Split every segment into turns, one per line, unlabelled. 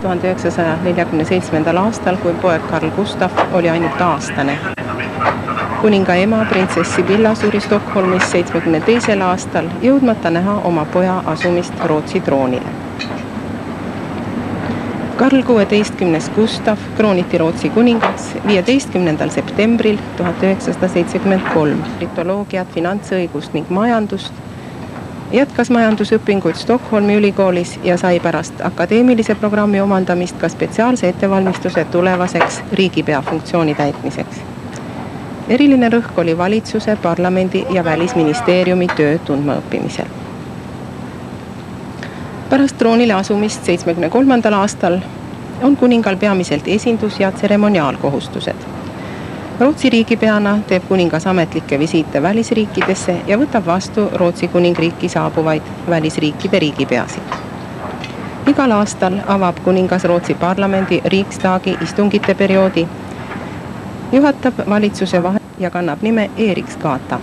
1947. aastal, kui poeg Carl Gustaf oli ainult aastane. Kuninga ema printsess Sibylla suri Stockholmis 72. aastal, jõudmata näha oma poja asumist Rootsi troonile. Karl 16. Gustaf krooniti Rootsi kuningaks 15. septembril 1973. Politoloogiat, finantsõigust ning majandust, jätkas majandusõpinguid Stockholmi ülikoolis ja sai pärast akadeemilise programmi omandamist ka spetsiaalse ettevalmistuse tulevaseks riigipea funktsiooni täitmiseks. Eriline rõhk oli valitsuse, parlamendi ja välisministeeriumi töö tundmaõppimisel. Pärast troonile asumist 73. aastal on kuningal peamiselt esindus- ja tseremoniaalkohustused. Rootsi riigipeana teeb kuningas ametlikke visiite välisriikidesse ja võtab vastu Rootsi kuningriiki saabuvaid välisriikide riigipeasid. Igal aastal avab kuningas Rootsi parlamendi Riksdagi istungite perioodi, juhatab valitsuse vahe ja kannab nime Eriksgata.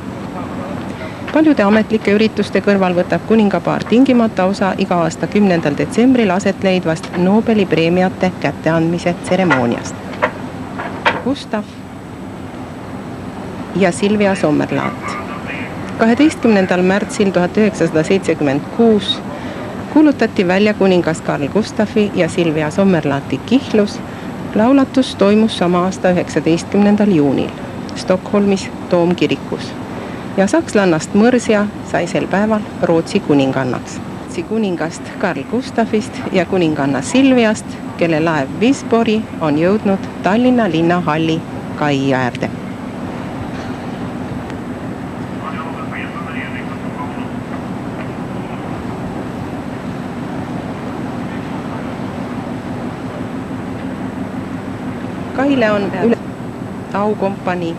Paljude ametlike ürituste kõrval võtab kuningapaar tingimata osa iga aasta 10. detsembril aset leidvast Nobeli preemiate kätteandmise tseremooniast. Gustaf ja Silvia Sommerlaat. 12. märtsil 1976 kuulutati välja kuningas Carl Gustafi ja Silvia Sommerlaati kihlus. Laulatus toimus sama aasta 19. juunil Stockholmis Toomkirikus ja sakslannast Mõrsja sai sel päeval Rootsi kuningannaks. Rootsi kuningast Carl Gustafist ja kuninganna Silviast, kelle laev Visbori on jõudnud Tallinna linnahalli kai äärde. Kaile on üle aukompanii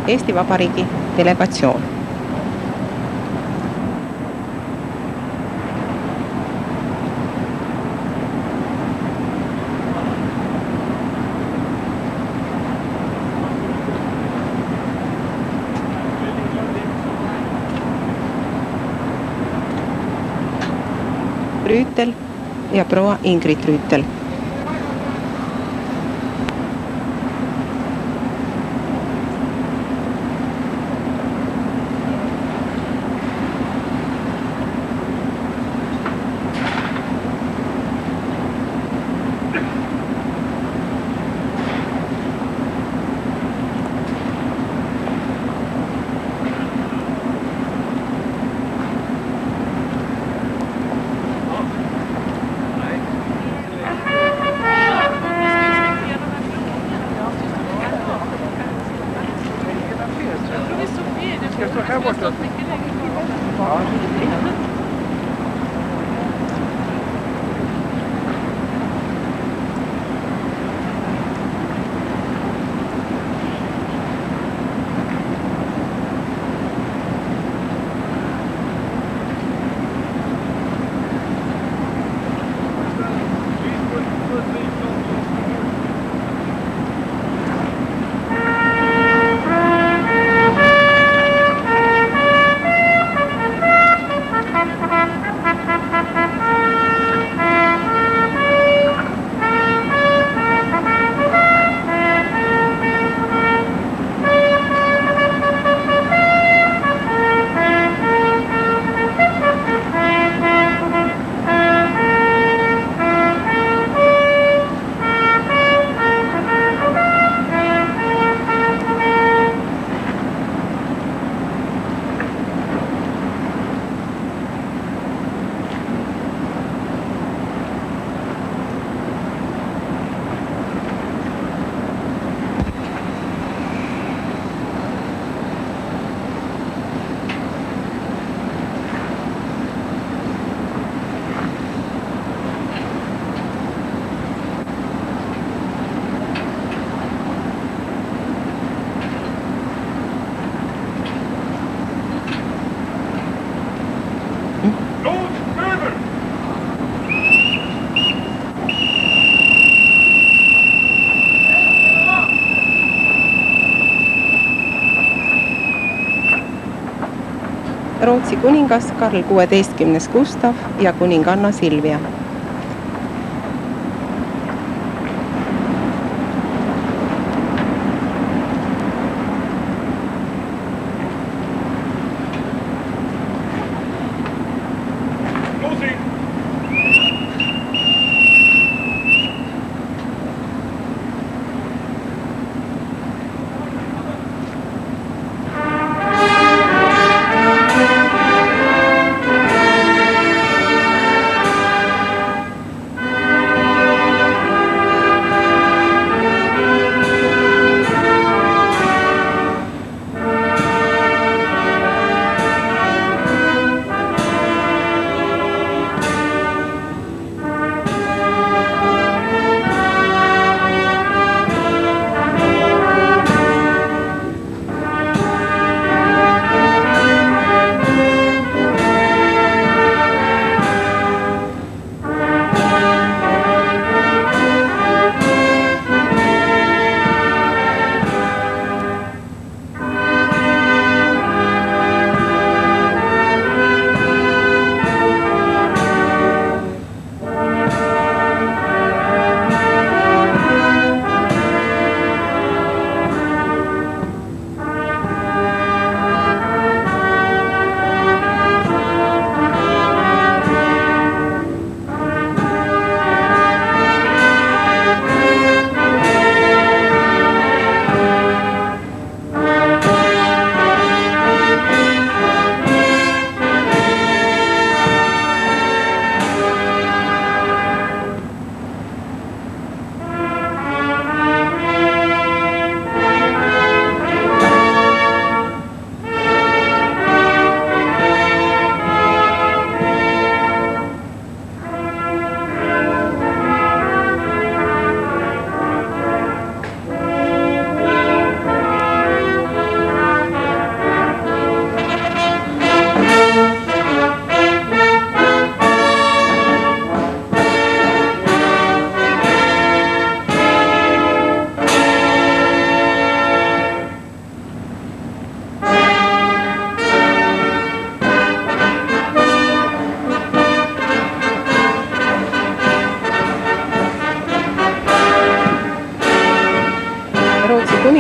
Eesti Vabariigi delegatsioon. Rüütel ja proua Ingrid Rüütel. Rootsi kuningas Karl 16. Gustaf ja kuninganna Silvia.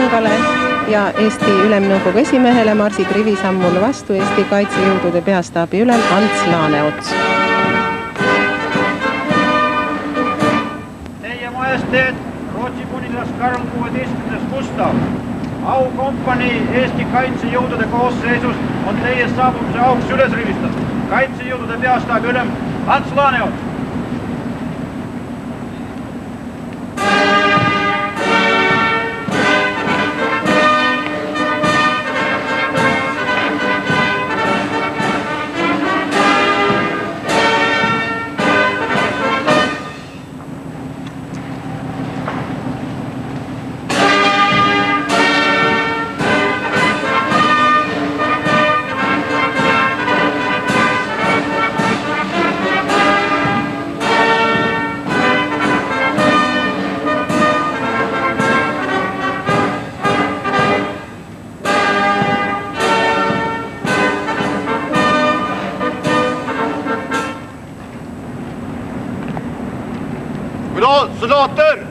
kuningale ja Eesti Ülemnõukogu esimehele marsib rivisammul vastu Eesti kaitsejõudude peastaabi ülem Ants Laaneots.
Teie majesteet, Rootsi kuningas Karl 16. Gustav, aukompanii Eesti kaitsejõudude koosseisus on teie saabumise auks üles rivistatud. Kaitsejõudude peastaabi ülem Ants Laaneots. Soldater!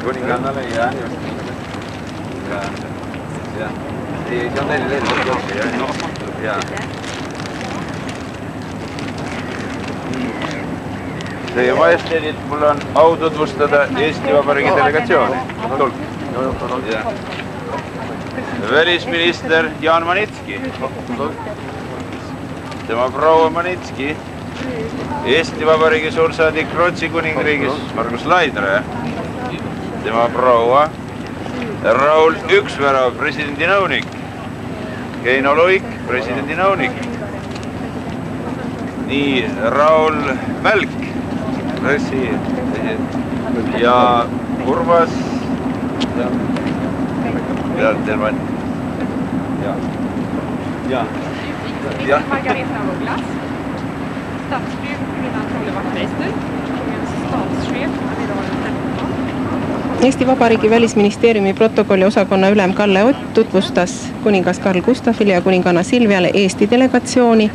Kuningannale ja ei, see on neil Teie majesteedid, mul on au tutvustada Eesti Vabariigi delegatsiooni. Välisminister Jaan Manitski, tema proua Manitski, Eesti Vabariigi suursaadik Rootsi kuningriigis Margus Laidre, tema proua Raul Üksvärav, presidendi nõunik, Keino Luik, presidendi nõunik, nii Raul Mälk, pressi ja Urvas Pealtelmann.
Margareta af Ugglas, statsfru Gunilla Trolle-Wachtmeister, statschef amiral 13.
Eesti Vabariigi Välisministeeriumi protokolli osakonna ülem Kalle Ott tutvustas kuningas Karl Gustavile ja kuninganna Silviale Eesti delegatsiooni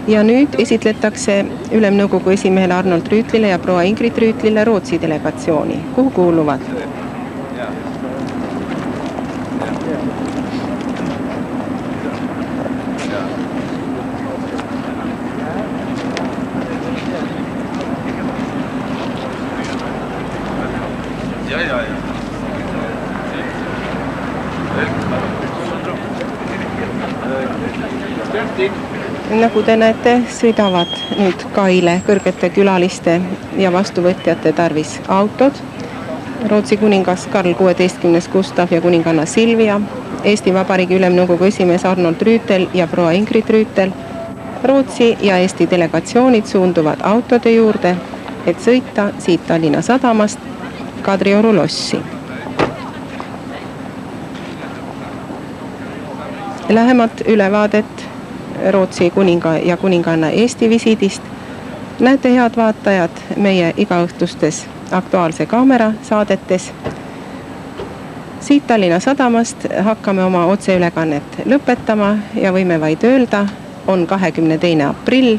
ja nüüd esitletakse Ülemnõukogu esimehele Arnold Rüütlile ja proua Ingrid Rüütlile Rootsi delegatsiooni, kuhu kuuluvad Nagu te näete, sõidavad nüüd kaile kõrgete külaliste ja vastuvõtjate tarvis autod. Rootsi kuningas Karl 16. Gustav ja kuninganna Silvia, Eesti Vabariigi Ülemnõukogu esimees Arnold Rüütel ja proua Ingrid Rüütel. Rootsi ja Eesti delegatsioonid suunduvad autode juurde, et sõita siit Tallinna sadamast Kadrioru lossi. Lähemat ülevaadet Rootsi kuninga ja kuninganna Eesti visiidist näete, head vaatajad, meie igaõhtustes Aktuaalse kaamera saadetes. Siit Tallinna sadamast hakkame oma otseülekannet lõpetama ja võime vaid öelda, on 22. aprill